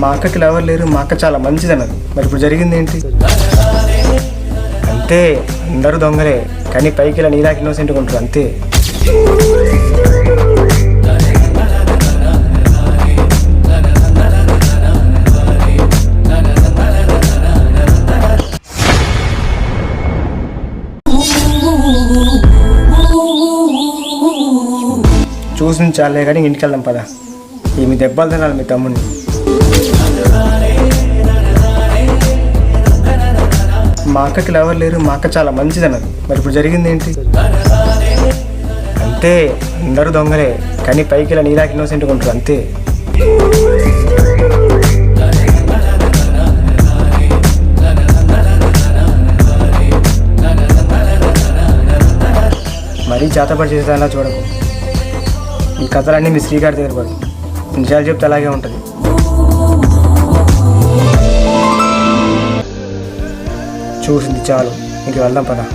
మా అక్కకి ఎవరు లేరు, మా అక్క చాలా మంచిది అన్నది. మరి ఇప్పుడు జరిగింది ఏంటి? అంతే, అందరూ దొంగలే, కానీ పైకి ఇలా నీలాకి ఇన్నోసెంట్గా ఉంటారు అంతే. చూసి చాలే కానీ ఇంటికి వెళ్దాం పదా. ఏమి దెబ్బలు తినాలి మీ తమ్ముడిని. మా అక్కకి ఎవరు లేరు, మా అక్క చాలా మంచిది అన్నది. మరి ఇప్పుడు జరిగింది ఏంటి? అంతే, అందరూ దొంగలే, కానీ పైకి ఇలా నీలాకి ఇన్నోసెంట్గా ఉంటారు అంతే. మరీ చేతపడి చేసేదానిలా చూడకు. ఈ కథలన్నీ మీ శ్రీగారి దగ్గర పడు. నిజాలు చెప్తే అలాగే ఉంటుంది. చూసింది చాలు, ఇంక వెళ్దాం పదా.